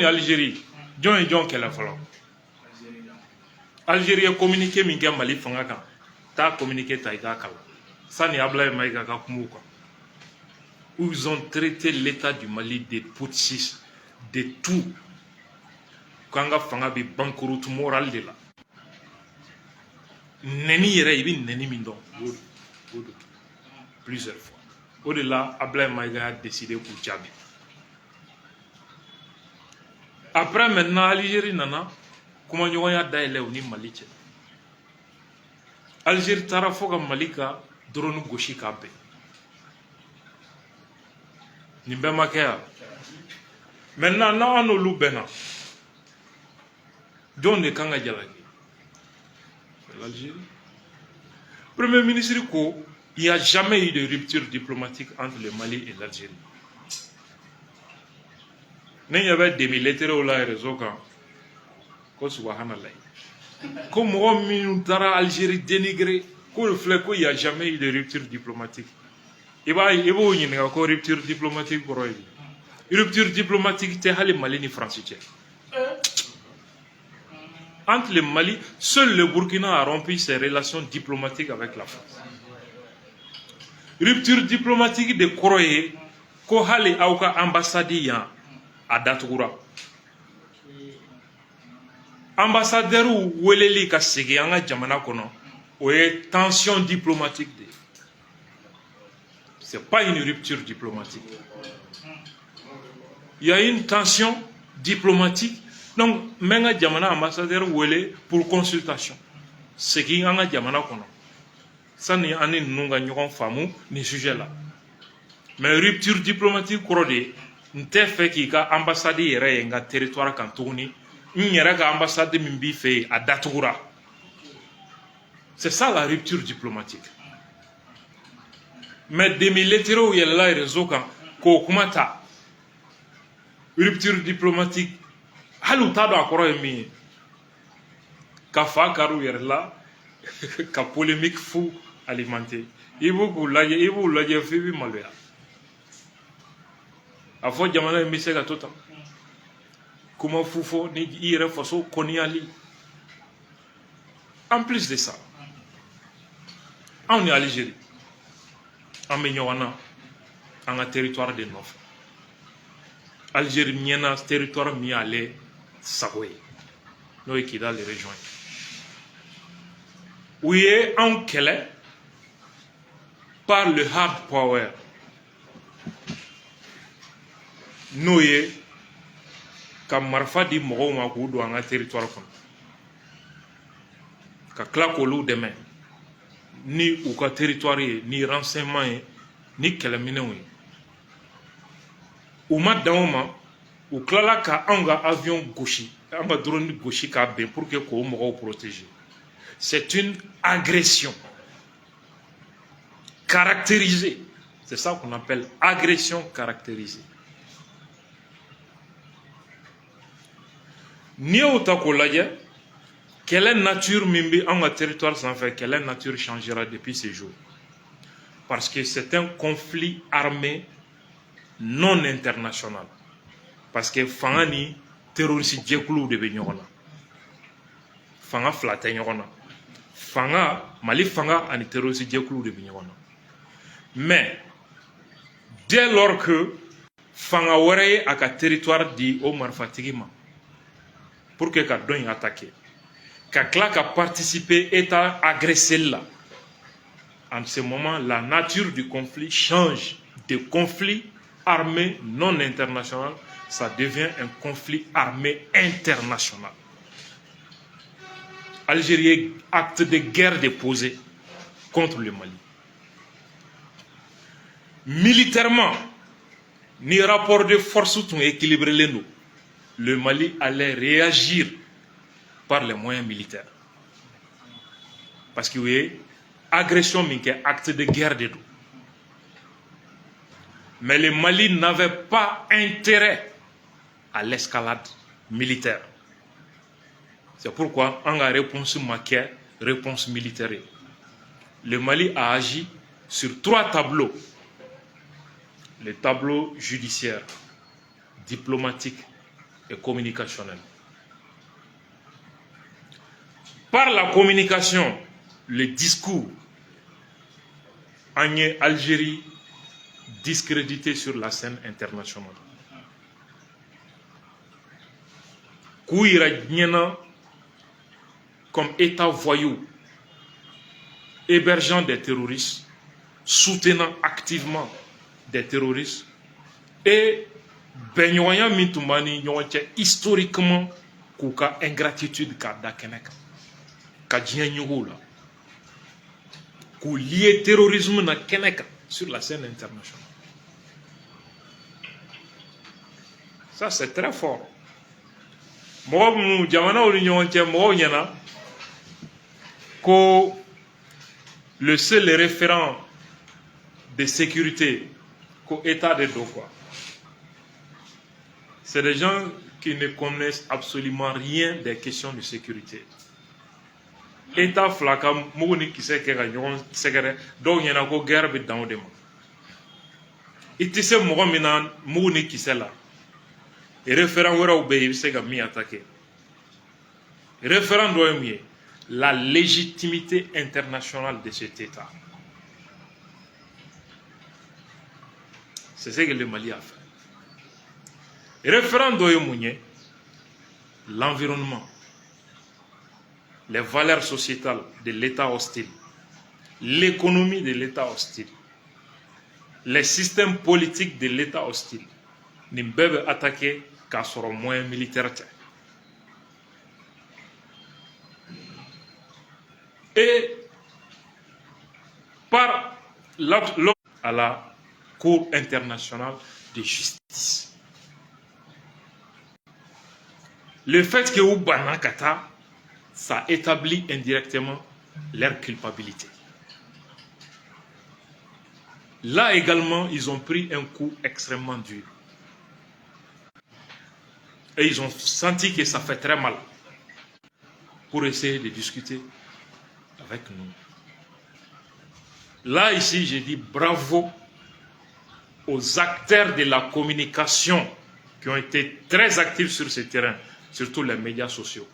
Algérie, John et John Kela Fallon. Algérie a communiqué Minga Mali Fangaka. Ta communiqué Taïga. Ça n'est pas Maïga Kakumouka. Où ils ont traité l'état du Mali des putschistes, de tout. Kanga Fangabi banqueroute morale de là. Neni yere ibi neni mindon. Plusieurs fois. Au-delà, Ablaye Maïga a décidé pour Djabi. Après, maintenant, Algérie nana, comment nous avons d'ailleurs au Mali. Algérie tara foga Malika, drone gauche kabe. Nimbe makea. Maintenant, na ano lubena. John de Kanga Djalagi. L'Algérie. Premier ministre, il n'y a jamais eu de rupture diplomatique entre le Mali et l'Algérie. Il y avait des militaires au réseau quand comme l'Algérie dénigrée, il n'y a jamais eu de rupture diplomatique. Il y a une rupture diplomatique pour lui. Rupture diplomatique, c'est le Mali ni français. Entre le Mali, seul le Burkina a rompu ses relations diplomatiques avec la France. Rupture diplomatique de Koroye, ko hali auka ambassade à Datoura. Ambassadeur ou Weleli Kasege anga jamana kono, oye tension diplomatique. C'est pas une rupture diplomatique. Il y a une tension diplomatique. Donc, menga jamana ambassadeur Wele pour consultation. Ce qui anga jamana kono. Ça n'est ani nunga nyogon famu ni sujet là. Mais rupture diplomatique korode n'te fait qu'il y a ambassade yere nga territoire kan tourni, n'yera ka ambassade mimbi fait à Datoura. C'est ça la rupture diplomatique. Mais des militaires où il y a là réseau kan ko kumata rupture diplomatique halu tado akoro emi ka fa karu yere là ka polémique fou alimenté. Ibu laje fibi malwea. Afo jamana mise ga tota. Comment foufo ni ire foso koniali. En plus de ça, on est Algérie. En Mignowana, en un territoire de Nof. Algérie miena territoire mi allé Savoie. Nous qui dans les régions. Oui, en quelle par le hard power. Nous comme marfa di mogo ma ko do en territoire kon. Ka klakolu demain ni ou ka territoire ni renseignement ni kelamine wi. Ou ma daoma ou klala ka anga avion gauche, anga drone gauche ka ben pour que ko mogo protéger. C'est une agression caractérisée. C'est ça qu'on appelle agression caractérisée. Ni otako laye, quelle nature mimbi en un territoire sans faire, quelle nature changera depuis ces jours? Parce que c'est un conflit armé non international. Parce que fangani terroriste djekulu de benyona. Fanga flate nyona. Fanga mali fanga ani terroriste djekulu de benyona. Mais dès lors que fanga were aka territoire di Omar Fatigima pour que Kadon attaque, Kakla a participé et a agressé là. En ce moment, la nature du conflit change de conflit armé non international, ça devient un conflit armé international. Algérie, acte de guerre déposé contre le Mali. Militairement, ni rapport de force sont équilibrés les nous. Le Mali allait réagir par les moyens militaires. Parce que oui, agression minke acte de guerre de tout. Mais le Mali n'avait pas intérêt à l'escalade militaire. C'est pourquoi on a réponse maquée, réponse militaire. Le Mali a agi sur 3 tableaux. Le tableau judiciaire, diplomatique et communicationnelle. Par la communication, le discours, en Algérie discrédité sur la scène internationale. Kouira Niena comme État voyou, hébergeant des terroristes, soutenant activement des terroristes et Benyoya Mintoumani historiquement Kouka ingratitude Kada Keneka. Kadjien Nyougoula. Kou lié terrorisme na Keneka sur la scène internationale. Ça c'est très fort. Moi, le seul référent de sécurité qu'au État de Dokwa, c'est des gens qui ne connaissent absolument rien des questions de sécurité. État flaka mouni qui sait que gagnons segere donc y en a ko guerre bi dans dema itise mo mina mouni qui sait là et référent wera obéir c'est ga mi attaquer référent doit mieux la légitimité internationale de cet État. C'est ce que le Mali a fait. Référent doit mieux l'environnement, les valeurs sociétales de l'État hostile, l'économie de l'État hostile, les systèmes politiques de l'État hostile, ne peuvent attaquer qu'à son moyen militaire. Et par à la Cour internationale de justice. Le fait que Oubana Kata, ça établit indirectement leur culpabilité. Là également, ils ont pris un coup extrêmement dur. Et ils ont senti que ça fait très mal pour essayer de discuter avec nous. Là, ici, j'ai dit bravo aux acteurs de la communication qui ont été très actifs sur ce terrain, surtout les médias sociaux.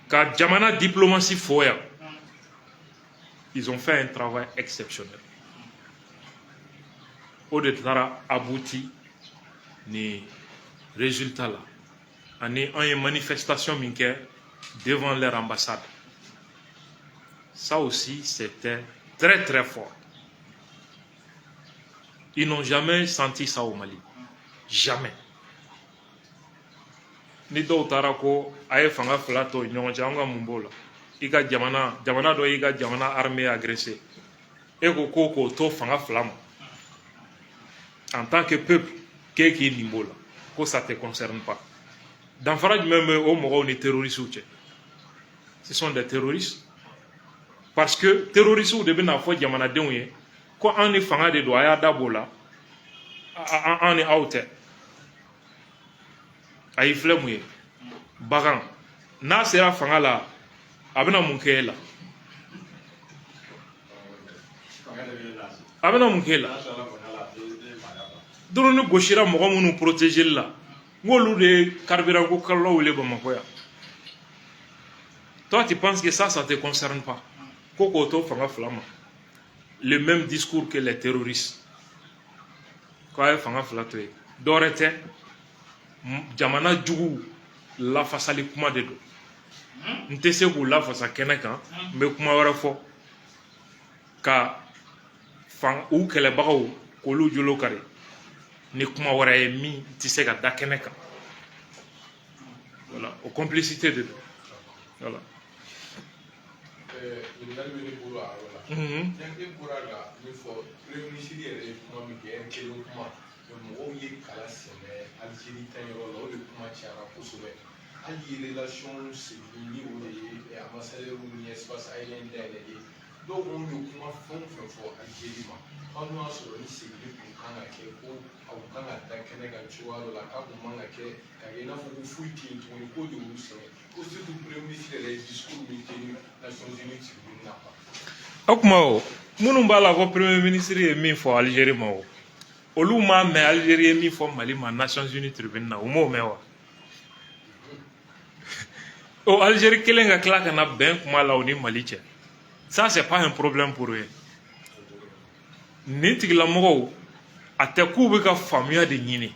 Car Djamana Diplomatie Foya, ils ont fait un travail exceptionnel. Au-delà abouti, les résultats là, en une manifestation devant leur ambassade. Ça aussi, c'était très très fort. Ils n'ont jamais senti ça au Mali. Jamais. Ni do tarako aye fanga flato nyonja mumbola iga jamana do iga jamana armée agressée et ko to fanga flamme en tant que peuple qui nimbola ko ça te concerne pas dans Faraj même au Moro les terroristes ce sont des terroristes parce que terroristes ou de bena fo jamana denwe ko on est fanga de doya dabola on est out ayi flemouye bagan n'a sera fanga la abena munkela abena munkela drone goshira mo munu protéger la ngolu de carburant ko kallo wele Bamako ya. Toi tu penses que ça te concerne pas koko to fanga flama le même discours que les terroristes quoi fanga flatwe dorete jamana jugu la fasali kuma de do ntese ko la fasa kenekan me kuma wara fo ka fan ou kele bagaw ko lu jolo kare ni kuma wara e mi tise ka da kenekan voilà aux complicités de do voilà hali relation civile ou les ambassadeurs ou les espaces aériens d'aide donc on le kuma fond for Algérie ma on a sur le civil pour quand que ko au quand da Canada choix la ka ko manga ke ka ina fo fuiti to ko de uso ko surtout premier ministre les discours militaires Nations Unies civil na pas akuma o munu mbala ko premier ministre e min fo Algérie ma o olu m'a mɛn Algérie ye min fɔ Mali ma Nations Unies tribune na u m'o mɛn wa o Algérie kelen ka tila ka na bɛn kuma la o ni Mali cɛ ça c'est pas un problème pour eux nin tigilamɔgɔw a tɛ k'u bɛ ka faamuya de ɲini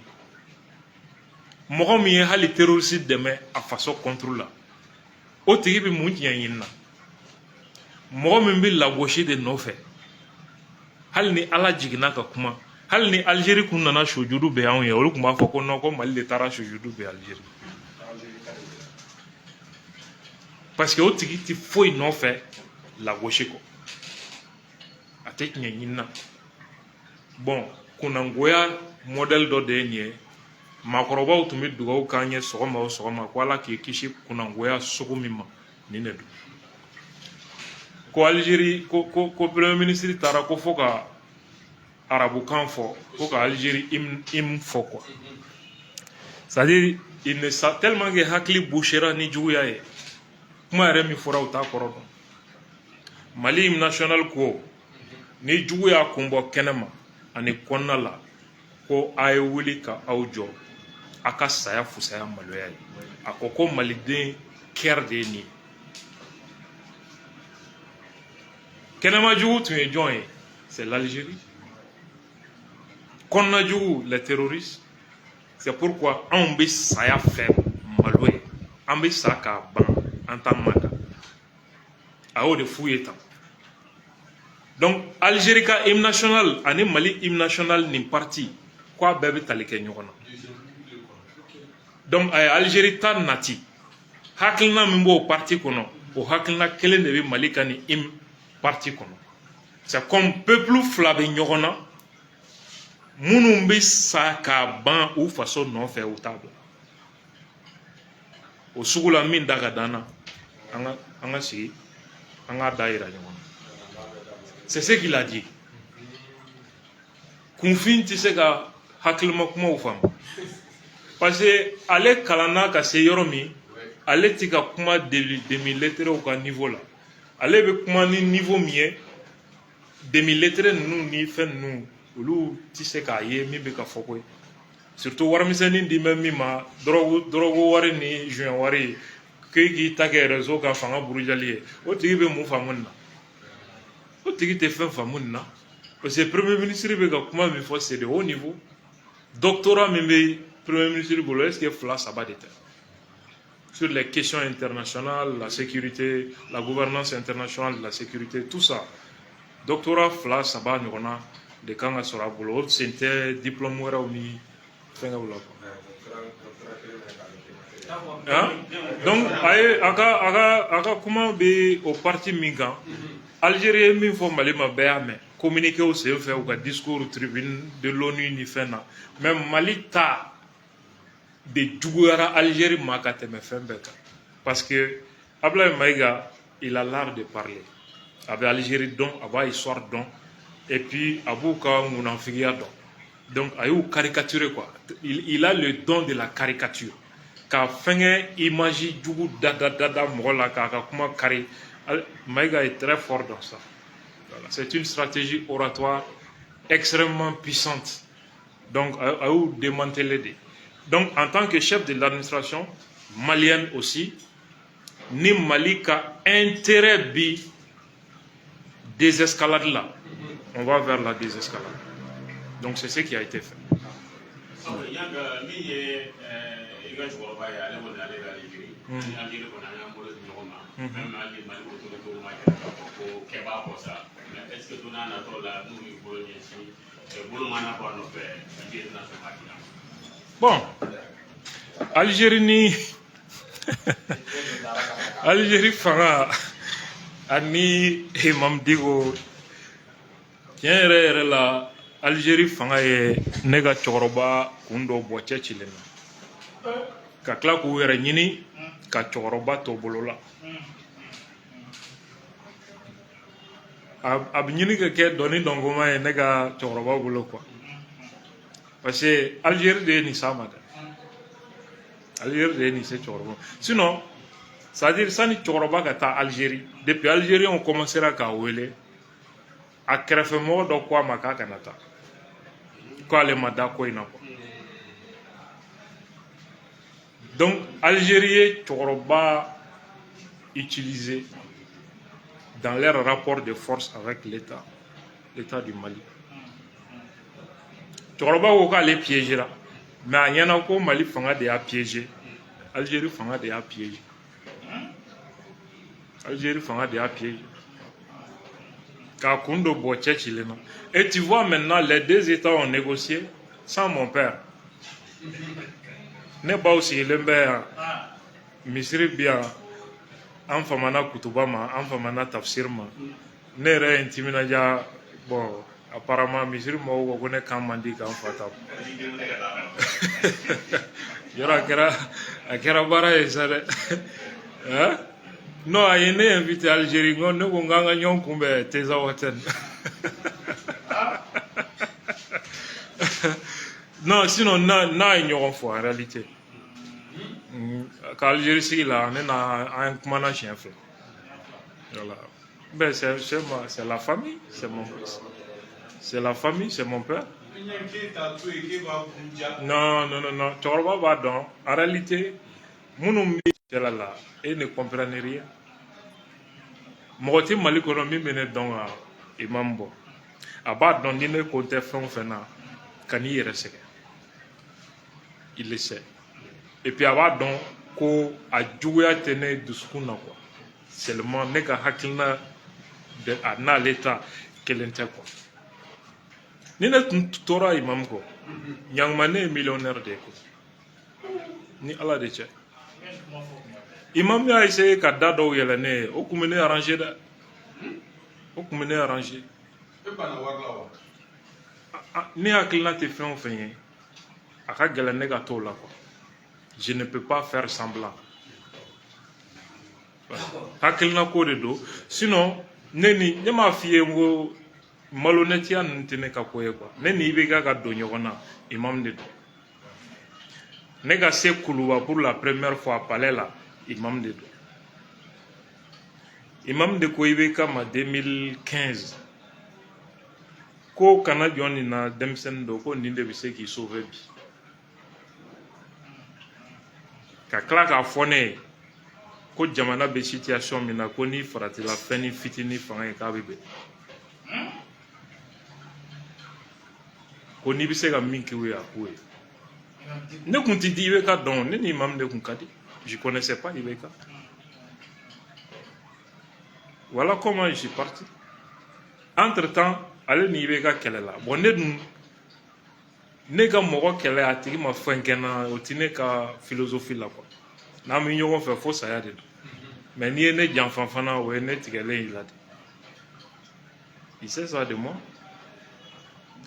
mɔgɔ min ye hali terroriste dɛmɛ a faso contre la o tigi bɛ mun tiɲɛ ɲini na mɔgɔ min bɛ lagosi de nɔfɛ hali ni Ala jiginna ka kuma hali ni Algérie kun nana sujudu bɛ anw ye olu tun b'a fɔ ko non ko Mali de taara sujudu bɛ Algérie parce que o tigi tɛ foyi nɔfɛ lagosi kɔ a tɛ tiɲɛ ɲini na bon kunnangoya modèle dɔ de ye nin ye maakɔrɔbaw tun bɛ dugawu k'an ye sɔgɔma o sɔgɔma ko Ala k'i kisi kunnangoya sugu min ma nin de don ko Algérie ko premier ministre taara ko fo ka arabukan fɔ fo ka Algérie hymne fɔ quoi c'est-à-dire il ne sa tellement que hakili bouchera ni juguya ye kuma yɛrɛ min fɔra u t'a kɔrɔ dɔn Mali hymne national ko ni jugu y'a kun bɔ kɛnɛ ma ani kɔnɔna la ko a ye wuli ka aw jɔ a ka saya fusaya maloya ye a ko ko maliden kɛr de ye nin ye kɛnɛma jugu tun ye jɔn ye c'est l'Algérie kɔnɔna jugu les terroristes c'est pourquoi anw bɛ saya fɛ malo ye an bɛ sa k'a ban an t'an ma da a y'o de f'u ye tan donc Algérie ka hymne national ani Mali hymne national nin parti ko a bɛɛ bɛ tali kɛ ɲɔgɔn na donc a ye Algérie ta nati hakilina min b'o parti kɔnɔ o hakilina kelen de bɛ Mali ka nin hymne parti kɔnɔ c'est comme peuple fila bɛ ɲɔgɔn na minnu bɛ sa k'a ban u faso nɔfɛ u t'a bila o sugu la min da ka d'an na an ka sigi an k'a da yira ɲɔgɔn na c'est ce qu'il a dit kunfin tɛ se ka hakilima kumaw faamu parce que ale kalanna ka se yɔrɔ min ale tɛ ka kuma demi-lettrés ka niveau la ale bɛ kuma ni niveau min ye demi-lettrés ninnu ni fɛn ninnu olu tɛ se k'a ye min bɛ ka fɔ ko ye surtout warimisɛnnin di bɛ min ma dɔrɔgu wari ni juin wari k'i ta kɛ réseau ka fanga burujali ye o tigi bɛ mun faamu nin na o tigi tɛ fɛn faamu nin na parce que premier ministre bɛ ka kuma min fɔ c'est de haut niveau doctorat min bɛ premier ministre bolo est-ce que fila saba de tɛ sur les questions internationales la sécurité la gouvernance internationale de la sécurité tout ça doctorat fila saba ɲɔgɔnna de kan ka sɔrɔ a bolo o sen tɛ diplôme wɛrɛw ni fɛngɛw la donc a ka kuma bɛ o parti min kan Algérie ye min fɔ Mali ma bɛɛ y'a mɛn communiqué o sen fɛ u ka discours tribune de l'ONU ni fɛn na mais Mali ta de juguyara Algérie ma ka tɛmɛ fɛn bɛɛ kan parce que Abdoulaye Maïga il a l'art de parler a bɛ Algérie dɔn a b'a histoire dɔn et puis a b'u ka ŋunafigiya dɔn donc a y'u caricaturer quoi il a le don de la caricature ka fɛngɛ image jugu dada mɔgɔ la k'a ka kuma kari Maïga est très fort dans ça voilà. C'est une stratégie oratoire extrêmement puissante donc a y'u démanteler de donc en tant que chef de l'administration malienne aussi ni Mali ka intérêt bi désescalade là on va vers la désescalade donc c'est ce qui a été fait bon Algérie ni Algérie fanga ani Imam Dicko tiɲɛ yɛrɛ la Algérie fanga ye ne ka cɛkɔrɔba kun dɔ bɔ cɛ cilen na ka tila k'u yɛrɛ ɲini ka cɛkɔrɔba tɔ bolo la a bɛ ɲini ka kɛ dɔnni dɔnkoma ye ne ka cɛkɔrɔba bolo quoi parce que Algérie de ye nin s'a ma dɛ Algérie de ye nin se cɛkɔrɔba sinon c'est à dire sani cɛkɔrɔba ka taa Algérie depuis Algériens commencera k'a wele a kɛrɛfɛmɔgɔ dɔ ko a ma k'a kana taa ko ale ma da ko in na quoi. Donc Algérie cɛkɔrɔba utilisé dans leur rapport de force avec l'État du Mali. Cɛkɔrɔba ko k'ale piégera mais a ɲɛna ko Mali fanga de y'a piégé, Algérie fanga de y'a piégé. Algérie fanga de y'a piégé. K'a kun do bɔ cɛ cilen na. Et tu vois maintenant les deux États ont négocié sans mon père. Ne baw sigilen bɛ yan misiri bi yan an famana kutuba ma an famana tafsir ma ne yɛrɛ ye n timinanja bon apparemment misiri mɔgɔw ko ne kan man di k'an fa ta yɔrɔ a kɛra baara ye sa dɛ non a ye ne invité Algérie ko ne ko n k'an ka ɲɔgɔn kunbɛn Teza Hotel non sinon n'a ye ɲɔgɔn fɔ en réalité qu'Algérie sigi la ne na an kumana siɲɛ fila voilà ben c'est la famille c'est la famille c'est mon père non cɛkɔrɔba b'a dɔn en réalité minnu bɛ cɛla la et ne comprennent rien mɔgɔ tɛ Mali kɔnɔ min bɛ ne dɔn ka imam bɔ a b'a dɔn ni ne ko tɛ fɛn o fɛn na ka n'i yɛrɛ sɛgɛn il le sait et puis a b'a dɔn ko a juguya tɛ ne dusukun na quoi seulement ne ka hakilina a n'ale ta kelen tɛ quoi ni ne tun tora imam kɔ ɲanguma ne ye millionnaire de ye quoi ni ala de cɛ imam y'a essayé ka da dɔw yɛlɛ ne ye o tun bɛ ne arranger dɛ o tun bɛ ne arranger ne hakilina tɛ fɛn o fɛn ye a ka gɛlɛn ne ka t'o la quoi. Je ne peux pas faire semblant. Hakilina ko de do sinon ne m'a f'i ye ngo malhonnêteya ninnu tɛ ne ka ko ye quoi. Ne ni IBK ka don ɲɔgɔn na imam de do. Ne ka se Kuluba pour la première fois palais la imam de do. Imam de ko IBK ma 2015 ko kana jɔn nin na denmisɛnnin do ko nin de bɛ se k'i sauver bi. Ka tila k'a fɔ ne ye ko jamana bɛ situation min na ko ni faratila fɛn ni fitinin fanga ye k'a bɛ bɛn ko n'i bɛ se ka min kɛ o ye a k'o ye ne kun tɛ di IBK dɔn ne ni imam de kun ka di je connaissais pas IBK voilà comment je suis parti entre temps ale ni IBK kɛlɛ la bon ne dun ne ka mɔgɔ kɛlɛ a tigi ma fɛn kɛ n na o tɛ ne ka philosophie la quoi n'an bɛ ɲɔgɔn fɛ fo saya de don mais n'i ye ne janfa fana o ye ne tigɛlen y'i la de il sait ça de moi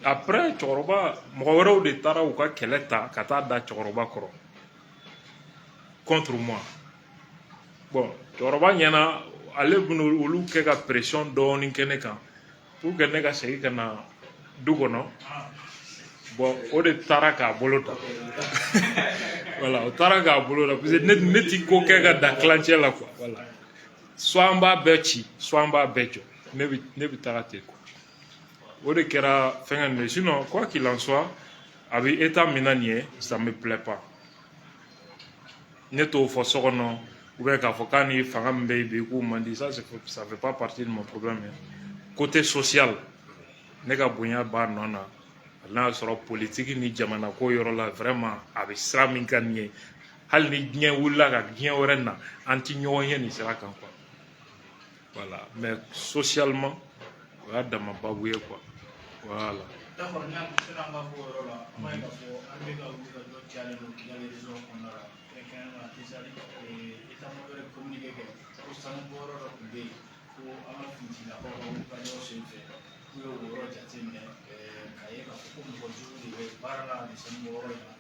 après cɛkɔrɔba mɔgɔ wɛrɛw de taara u ka kɛlɛ ta ka taa da cɛkɔrɔba kɔrɔ contre moi bon cɛkɔrɔba ɲɛna ale bɛna olu kɛ ka pression dɔɔni kɛ ne kan pour que ne ka segin ka na du kɔnɔ bon o de taara k'a bolo ta voilà o taara k'a bolo ta parce que ne ti ko kɛ ka da tilancɛ la quoi voilà soit an b'a bɛɛ ci soit an b'a bɛɛ jɔ ne bɛ taga ten quoi o de kɛra fɛngɛ ninnu ye sinon quoi qu'il en soit a bɛ état min na nin ye ça me plaît pas ne t'o fɔ so kɔnɔ ou bien k'a fɔ k'a ni fanga min bɛ yen bi k'u man di ça fait pas partie de mon problème côté social ne ka bonya b'a nɔ na n'a sɔrɔ politique ni jamana ko yɔrɔ la vraiment a bɛ sira min ka nin ye hali ni diɲɛ wulila ka diɲɛ wɛrɛ na an ti ɲɔgɔn ye nin sira kan quoi voilà mais socialement o y'a dama babu ye quoi voilà. D'accord, n'a sera ma fo yɔrɔ la an b'a ye k'a fɔ an bɛ ka wuli ka dɔ cayalen don Kigali région kɔnɔna la fɛnkɛnɛ na Tizali état major ye communiqué kɛ ko sanu bɔyɔrɔ dɔ tun bɛ yen ko an ka finitigilakaw ka wuli ka jɔ sen fɛ k'u ye o yɔrɔ jateminɛ k'a ye k'a fɔ ko mɔgɔ jugu de bɛ baara la nin sanu bɔyɔrɔ in na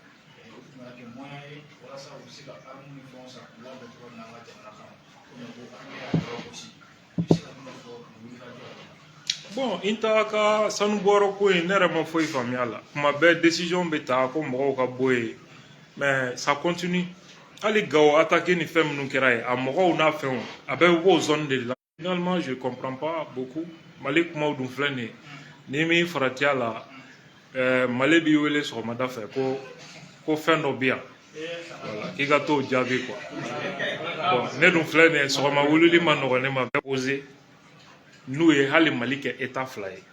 o tun y'a kɛ moyen ye walasa u bɛ se ka arme ni fɛnw san k'u labɛn cogo min na an ka jamana kan komi ko arme y'a yɔrɔ gosi i bɛ se ka min fɔ wuli ka jɔ bon in ta ka sanu bɔyɔrɔ ko in ne yɛrɛ ma foyi faamuya la kuma bɛɛ décision bɛ ta ko mɔgɔw ka bɔ yen mais ça continue hali Gawo attaqué ni fɛn minnu kɛra yen a mɔgɔw n'a fɛnw a bɛɛ bɛ bɔ o zone de la finalement je comprends pas beaucoup Mali kumaw dun filɛ nin ye ni min farati a la Mali b'i wele sɔgɔmada fɛ ko fɛn dɔ bi yan voilà k'i ka t'o jaabi quoi bon ne dun filɛ nin ye sɔgɔma wulili ma nɔgɔn ne ma bɛɛ osé n'u ye hali Mali kɛ état fila ye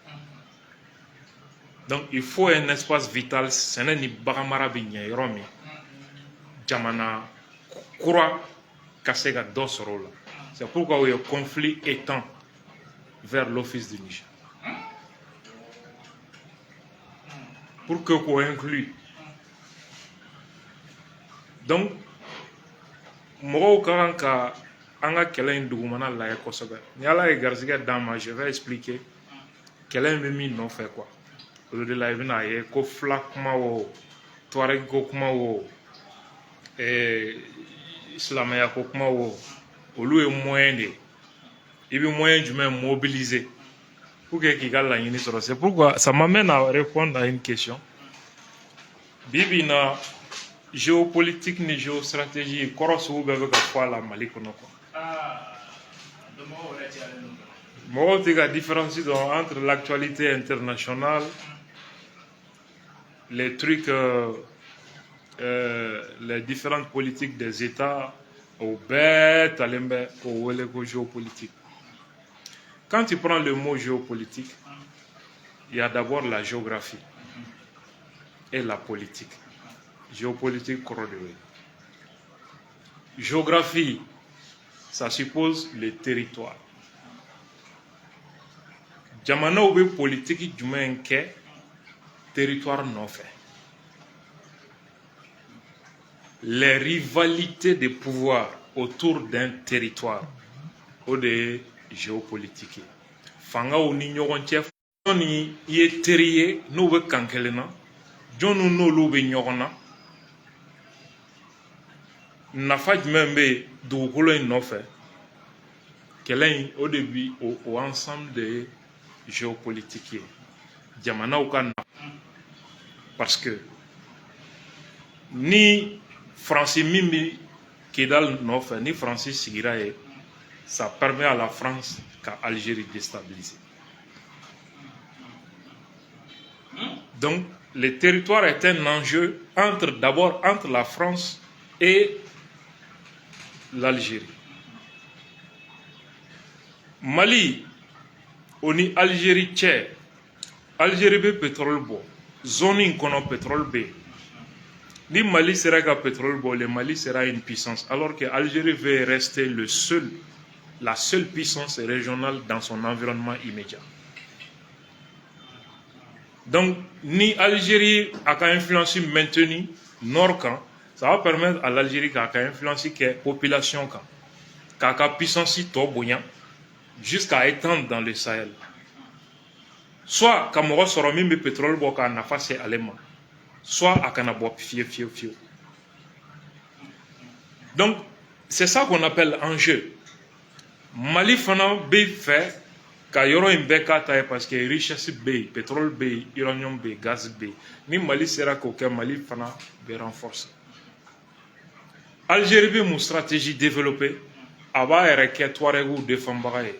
donc il faut un espace vital sɛnɛ ni bagan mara bɛ ɲɛ yɔrɔ min jamana kura ka se ka dɔ sɔrɔ o la c'est pourquoi il y a conflit étant vers l'office du Niger pour que qu'on inclue donc mɔgɔw ka kan ka an ka kɛlɛ in dugumana lajɛ kosɛbɛ ni Ala ye garisɛgɛ d'an ma je vais expliquer kɛlɛ in bɛ min nɔfɛ quoi o de la i bɛna ye ko fila kuma o Tuareg ko kuma o silamɛya ko kuma o olu ye moyen de i bɛ moyen jumɛn mobiliser pour que k'i ka laɲini sɔrɔ c'est pourquoi ça m'amène à répondre à une question bi bi in na géopolitique ni géostratégie kɔrɔ sugu bɛɛ bɛ ka fɔ a la Mali kɔnɔ quoi mɔgɔw tɛ ka différence dɔn entre l'actualité internationale les trucs les différentes politiques des États au bête à l'embê au géopolitique. Quand tu prends le mot géopolitique, il y a d'abord la géographie et la politique. Géopolitique, géographie, ça suppose le territoire. Jamana oube politique du moins que territoire non fait. Les rivalités de pouvoir autour d'un territoire ou de géopolitique. Fanga ou ni ɲɔgɔn cɛ ni ye teri ye n'u bɛ kan kelen na jɔnnu n'olu bɛ ɲɔgɔn na nafa jumɛn bɛ dugukolo in nɔfɛ kɛlɛ in o de bi o ensemble de géopolitique ye jamanaw ka nafa parce que ni Fransi min bɛ Kidal nɔfɛ ni Fransi sigira ye ça permet à la France qu'à Algérie déstabiliser. Donc, le territoire est un enjeu d'abord entre la France et l'Algérie. Mali, on y Algérie tchè, Algérie be pétrole bo, zone in kono pétrole be. Ni Mali sera qu'à pétrole bo, le Mali sera une puissance, alors que l'Algérie veut rester la seule puissance régionale dans son environnement immédiat. Donc, ni Algérie a qu'à influencer maintenue nord quand, ça va permettre à l'Algérie qu'à influencer la population quand, qu'à puissance toboyan jusqu'à étendre dans le Sahel. Soit quand on sera même le pétrole bo quand on a fait allemand, soit à quand on a fieu. Donc, c'est ça qu'on appelle enjeu. Mali fana be fait ka yoro in bɛɛ k'a ta ye parce que richesse bɛ yen pétrole bɛ yen uranium bɛ yen gaz bɛ yen ni Mali sera k'o kɛ Mali fana bɛ renforcer Algérie bɛ mun stratégie développer a b'a yɛrɛ kɛ Touaregiw défendbaga ye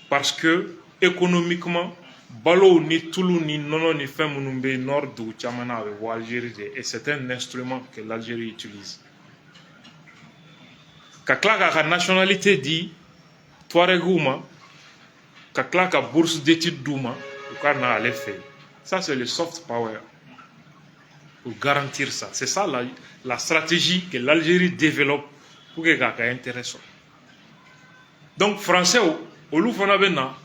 parce que économiquement balow ni tulu ni nɔnɔ ni fɛn minnu bɛ yen nord dugu caman na a bɛ bɔ Algérie de et c'est un instrument que l'Algérie utilise. Ka tila k'a ka nationalité di Touaregiw ma ka tila ka bourse d'études d'u ma u ka na ale fɛ ça c'est le soft power pour garantir ça c'est ça la stratégie que l'Algérie développe pour que k'a ka intérêt sɔrɔ donc français olu fana bɛ na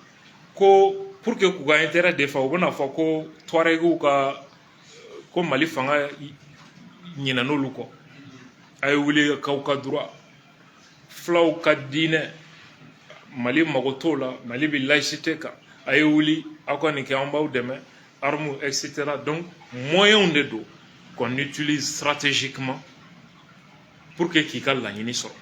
ko pour que k'u ka intérêt défend u bɛna fɔ ko Touaregiw ka ko Mali fanga ɲinɛ n'olu kɔ a ye wuli k'aw ka droit fulaw ka diinɛ Mali mago t'o la Mali bɛ laïcité kan a ye wuli aw ka nin kɛ an b'aw dɛmɛ armes etc. donc moyens de don qu'on utilise stratégiquement pour que k'i ka laɲini sɔrɔ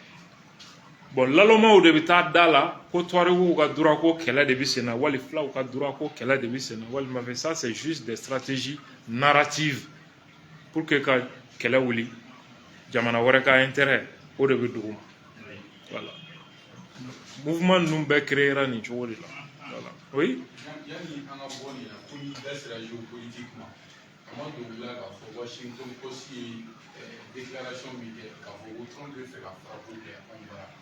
bon lalɔmaw de bɛ taa da la ko Touaregiw ka droit ko kɛlɛ de bɛ sen na wali fulaw ka droit ko kɛlɛ de bɛ sen na walima fɛ ça c'est juste des stratégies narratives pour que ka kɛlɛ wuli jamana wɛrɛ ka intérêt o de bɛ dugu ma. Voilà. Mouvement nous bɛ créera nin cogo de la. Voilà. Oui. Yani an ka bɔ nin na ko n'i da sera géopolitiquement a ma don u la k'a fɔ Washington Post ye déclaration min kɛ k'a fɔ ko Trump bɛ fɛ ka frappe kɛ anw bara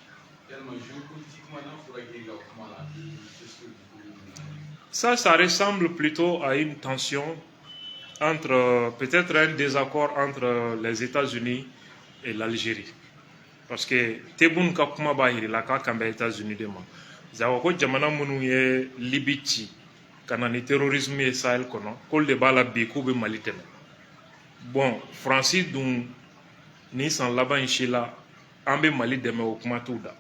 tellement géopolitiquement n'a fɔra k'e ka kuma la qu'est-ce que vous pouvez nous dire? Ça ressemble plutôt à une tension entre, peut-être un désaccord entre les États-Unis et l'Algérie. Parce que Tebboune ka kuma b'a yira la k'a kan bɛ États-Unis de ma. Zawa ko jamana minnu ye Libi ci ka na ni terrorisme ye Sahel kɔnɔ k'olu de b'a la bi k'u bɛ Mali dɛmɛ. Bon, Fransi dun ni san laban in si la an bɛ Mali dɛmɛ o kuma t'u da.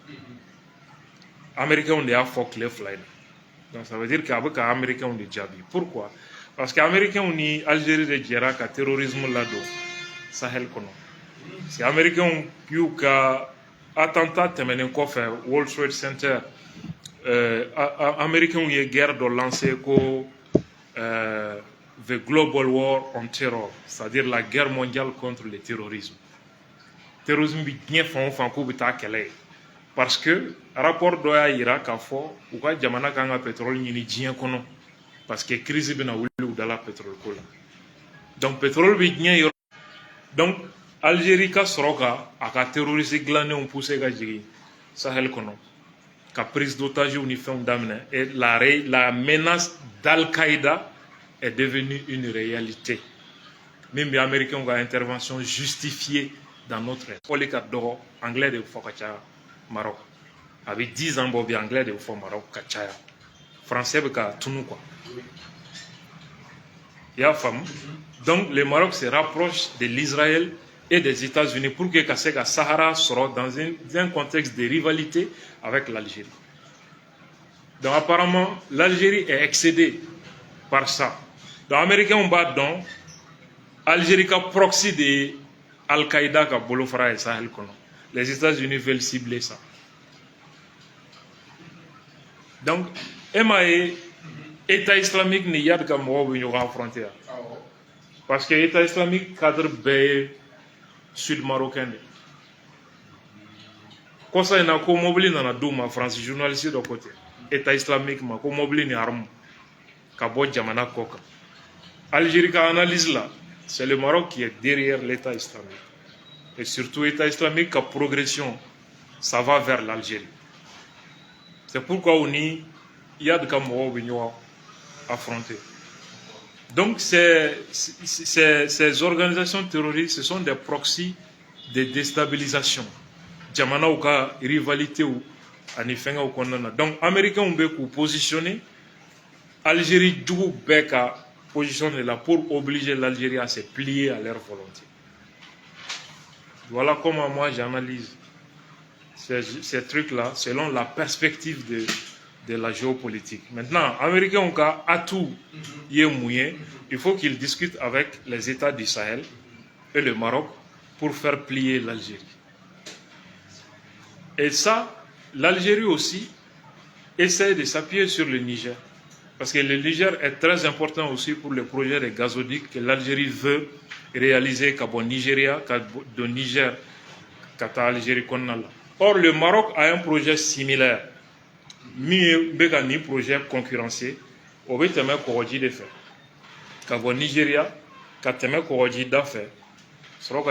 Américains de y'a fɔ tile fila in na. Donc ça veut dire qu'à bɛ ka Américains de jaabi. Pourquoi? Parce que Américains ni Algérie de jɛra ka terrorisme ladon Sahel kɔnɔ. Parce que Américains y'u ka attentat tɛmɛnen kɔfɛ World Trade Center Américains ye guerre dɔ lancé ko the global war on terror, c'est-à-dire la guerre mondiale contre le terrorisme. Terrorisme bi diɲɛ fan o fan k'u bɛ taa kɛlɛ ye. Parce que rapport dɔ y'a yira k'a fɔ u ka jamana kan ka pétrole ɲini diɲɛ kɔnɔ parce que crise bɛna wuli u dala pétrole ko la. Donc pétrole bɛ diɲɛ yɔrɔ. Donc Algérie ka sɔrɔ ka a ka terroriste dilanenw pousser ka jigin Sahel kɔnɔ ka prise d'otage ni fɛnw daminɛ et la menace d'Al-Qaïda est devenue une réalité. Même les Américains ont une intervention justifiée dans notre est. Pour les cas d'or, anglais de Fokacha Maroc. Avec 10 ans, Bobby anglais de Maroc, Kachaya. Français de Tounou quoi. Il y a femme. Donc le Maroc se rapproche de l'Israël et des États-Unis pour que le Sahara soit dans un contexte de rivalité avec l'Algérie. Donc apparemment, l'Algérie est excédée par ça. Donc les Américains ont battu dans l'Algérie qui proxy de Al-Qaïda qui bolofara et Sahel. Les États-Unis veulent cibler ça. Donc, MAE, État islamique n'y a pas de frontière. Parce que l'État islamique cadre B sud-marocain. Quand ça, il y a un mobile dans la Douma, France, journaliste de côté. État islamique, ma ko mobile ni arme. Kabo Djamana Koka. Algérie qui analyse là, c'est le Maroc qui est derrière l'État islamique. Et surtout l'État islamique qui a progression, ça va vers l'Algérie. C'est pourquoi il y a des Camerounais affrontés. Donc ces organisations terroristes, ce sont des proxys de déstabilisation. Djamana ou ka rivalité ou anifenga ou kondana. Donc Américains ont beaucoup positionné, Algérie du beka positionné là pour obliger l'Algérie à se plier à leur volonté. Voilà comment moi j'analyse ces trucs-là selon la perspective de la géopolitique. Maintenant, les Américains ont à tout y mouillé. Il faut qu'ils discutent avec les États du Sahel et le Maroc pour faire plier l'Algérie. Et ça, l'Algérie aussi essaie de s'appuyer sur le Niger. Parce que le Niger est très important aussi pour le projet de gazoduc que l'Algérie veut réaliser au Nigeria, au Niger, à l'Algérie. Or, le Maroc a un projet similaire. Un projet concurrencé. On veut tellement corriger des faits. Au Nigeria, quand tellement corriger des faits, sera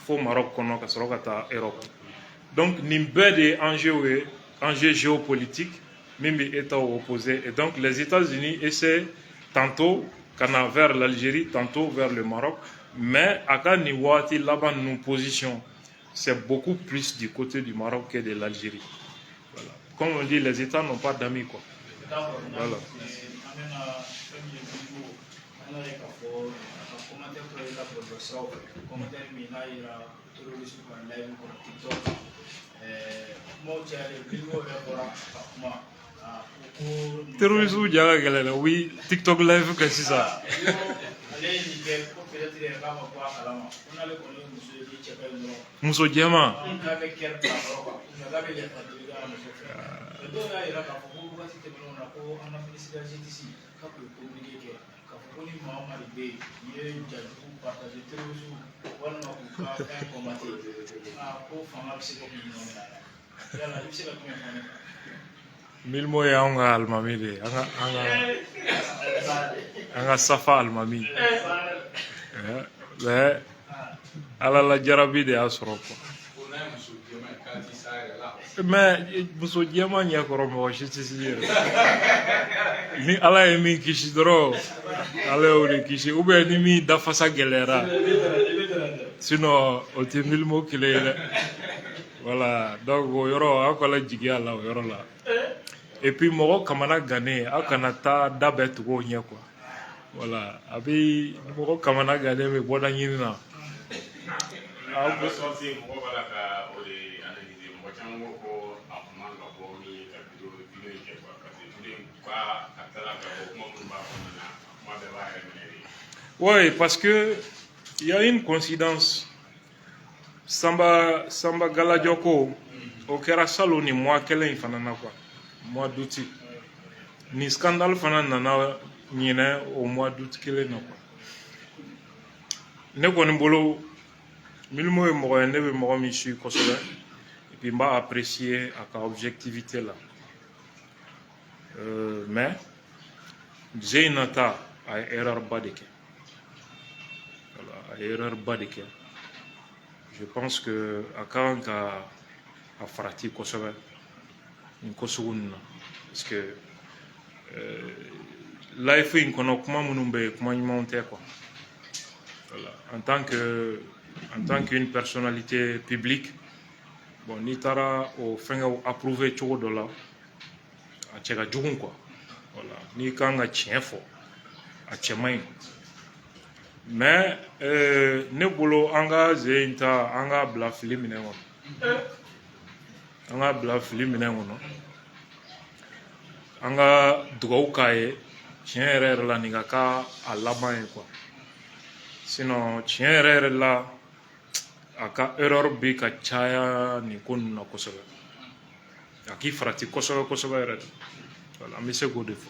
faut Maroc qu'on a sur Europe. Donc, nimbe des enjeux géopolitiques, même les États opposés. Et donc, les États-Unis essaient tantôt vers l'Algérie, tantôt vers le Maroc. Mais à Kaniwati, là-bas, nos positions, c'est beaucoup plus du côté du Maroc que de l'Algérie. Voilà. Comme on dit, les États n'ont pas d'amis, quoi. Voilà. Terrorisme, oui, TikTok live, qu'est-ce que c'est ça? Muso Diama. Milmo ye an ka alimami de ye an ka safa alimami mais ala la jarabi de y'a sɔrɔ quoi mais muso jɛman ɲɛkɔrɔ mɔgɔ si tɛ s'i yɛrɛ ni ala ye min kisi dɔrɔn ala y'o de kisi ou bien ni min dafasa gɛlɛyara sinon o tɛ Milmo kelen ye dɛ voilà donc o yɔrɔ aw k'ala jigiya la o yɔrɔ la et puis mɔgɔ kamana gannen aw kana taa da bɛɛ tugu o ɲɛ quoi voilà a bɛ mɔgɔ kamana gannen bɛ bɔda ɲini na aw bɛ sorti mɔgɔ b'a la ka o de analyser mɔgɔ caman ko ko a kun man ka bɔ min ye ka video in kɛ quoi parce que video in ka a taara ka fɔ kuma minnu b'a kɔnɔna na kuma bɛɛ b'a yɛrɛ minɛ de. Oui, parce que il y a une coïncidence. Samba Galadjoko, au kera salo ni mois kelen fanana quoi, mois d'août. Ni scandale fanana na nyine au mois d'août kelen na quoi. Ne koni bolo Milmo e mogo ne be mogo mi su kosole et puis m'a apprécié à ka objectivité là. Mais Zeynata a erreur badeke. Voilà, a erreur badeke. Je pense que à Karanka a farati Kosovo in Kosovo parce que là il faut une comment munumbe comment monter quoi. Voilà, en tant qu'une personnalité publique, bon nitara au fin approuvé tout de là a tchega djogun quoi. Voilà, ni kanga tienfo a tchemain. Mais ne bolo anga zeinta anga bla film ne won anga bla film ne won anga dugaw kaye tien yɛrɛ la ni ka a laban ye quoi sinon tien yɛrɛ la a ka erreur bi ka caya ni ko ninnu na kosɛbɛ a k'i farati kosɛbɛ kosɛbɛ yɛrɛ voilà an bɛ se k'o de fɔ